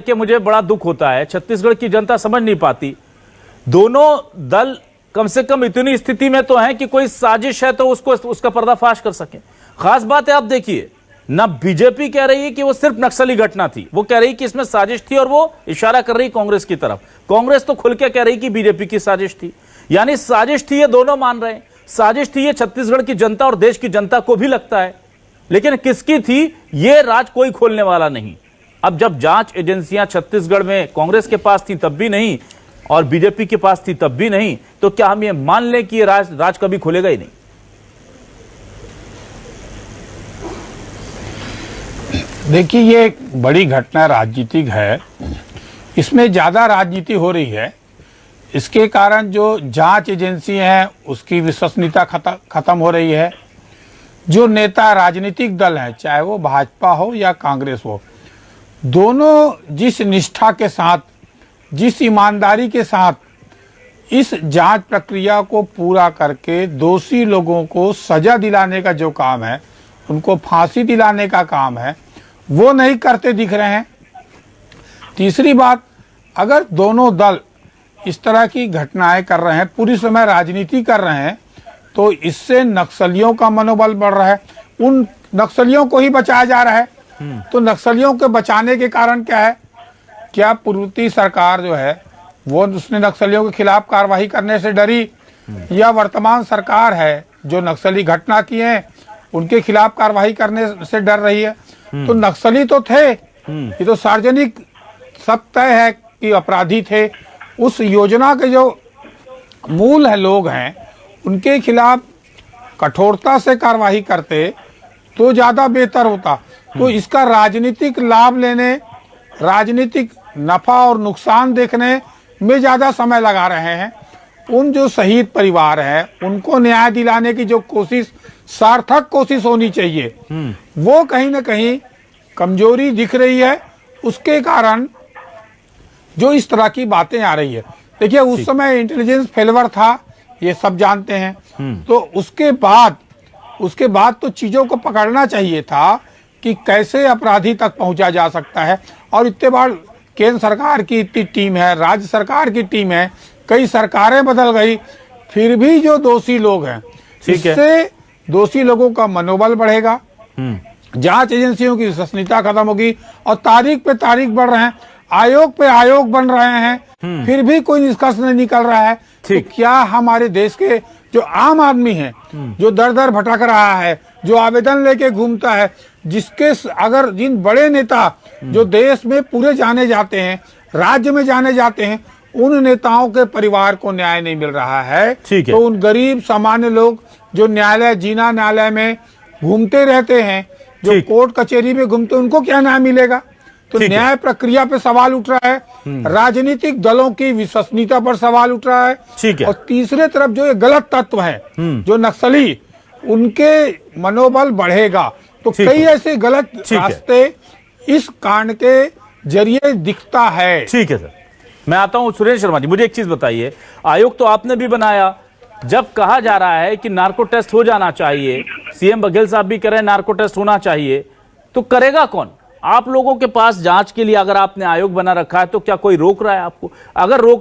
कि मुझे बड़ा दुख होता है, छत्तीसगढ़ की जनता समझ नहीं पाती। दोनों दल कम से कम इतनी स्थिति में तो हैं कि कोई साजिश है तो उसका पर्दाफाश कर सके। खास बात है, आप देखिए, ना बीजेपी कह रही है कि वो सिर्फ नक्सली घटना थी, वो कह रही कि इसमें साजिश थी और वो इशारा कर रही कांग्रेस की तरफ। कांग्रेस तो खुल के कह रही कि बीजेपी की साजिश थी। यानी साजिश थी, ये दोनों मान रहे हैं। साजिश थी, ये छत्तीसगढ़ की जनता और देश की जनता को भी लगता है, लेकिन किसकी थी ये राज कोई खोलने वाला नहीं। अब जब जांच एजेंसियां छत्तीसगढ़ में कांग्रेस के पास थी तब भी नहीं और बीजेपी के पास थी तब भी नहीं, तो क्या हम ये मान लें कि ये राज कभी खुलेगा ही नहीं? देखिए, ये एक बड़ी घटना राजनीतिक है, इसमें ज्यादा राजनीति हो रही है। इसके कारण जो जांच एजेंसी हैं उसकी विश्वसनीयता खत्म हो रही है। जो नेता राजनीतिक दल हैं, चाहे वो भाजपा हो या कांग्रेस हो, दोनों जिस निष्ठा के साथ, जिस ईमानदारी के साथ इस जांच प्रक्रिया को पूरा करके दोषी लोगों को सजा दिलाने का जो काम है, उनको फांसी दिलाने का काम है, वो नहीं करते दिख रहे हैं। तीसरी बात, अगर दोनों दल इस तरह की घटनाएं कर रहे हैं, पूरी समय राजनीति कर रहे हैं, तो इससे नक्सलियों का मनोबल बढ़ रहा है, उन नक्सलियों को ही बचाया जा रहा है। तो नक्सलियों के बचाने के कारण क्या है? क्या पूर्ववर्ती सरकार जो है वो उसने नक्सलियों के खिलाफ कार्रवाई करने से डरी, या वर्तमान सरकार है जो नक्सली घटना की है उनके खिलाफ कार्रवाई करने से डर रही है? तो नक्सली तो थे, ये तो सार्वजनिक सब तय है कि अपराधी थे। उस योजना के जो मूल है लोग हैं, उनके खिलाफ कठोरता से कार्रवाई करते तो ज्यादा बेहतर होता। तो इसका राजनीतिक लाभ लेने, राजनीतिक नफा और नुकसान देखने में ज्यादा समय लगा रहे हैं। उन जो शहीद परिवार है उनको न्याय दिलाने की जो कोशिश, सार्थक कोशिश होनी चाहिए, वो कहीं ना कहीं कमजोरी दिख रही है। उसके कारण जो इस तरह की बातें आ रही है। देखिए, उस समय इंटेलिजेंस फेल्योर था, ये सब जानते हैं। तो उसके बाद तो चीजों को पकड़ना चाहिए था कि कैसे अपराधी तक पहुंचा जा सकता है। और इतने बार केंद्र सरकार की इतनी टीम है, राज्य सरकार की टीम है, कई सरकारें बदल गई, फिर भी जो दोषी लोग हैं, इससे दोषी लोगों का मनोबल बढ़ेगा, जांच एजेंसियों की विश्वसनीयता खत्म होगी और तारीख पे तारीख बढ़ रहे हैं, आयोग पे आयोग बन रहे हैं, फिर भी कोई निष्कर्ष नहीं निकल रहा है। तो क्या हमारे देश के जो आम आदमी है, जो दर दर भटक रहा है, जो आवेदन लेके घूमता है, अगर जिन बड़े नेता जो देश में पूरे जाने जाते हैं, राज्य में जाने जाते हैं, उन नेताओं के परिवार को न्याय नहीं मिल रहा है, तो उन गरीब सामान्य लोग जो जीना न्यायालय में घूमते रहते हैं, जो कोर्ट कचहरी में घूमते, उनको क्या न्याय मिलेगा? तो न्याय प्रक्रिया पे सवाल उठ रहा है, राजनीतिक दलों की विश्वसनीयता पर सवाल उठ रहा है। और तीसरे तरफ जो ये गलत तत्व है, जो नक्सली, उनके मनोबल बढ़ेगा। तो कई ऐसे गलत रास्ते इस कांड के जरिए दिखता है। ठीक है सर, मैं आता हूं। सुरेश शर्मा जी, मुझे एक चीज बताइए, आयोग तो आपने भी बनाया, जब कहा जा रहा है कि नार्को टेस्ट हो जाना चाहिए, सीएम बघेल साहब भी कह रहे हैं नार्को टेस्ट होना चाहिए, तो करेगा कौन? आप लोगों के पास जांच के लिए अगर आपने आयोग बना रखा है तो क्या कोई रोक रहा है आपको? अगर रोक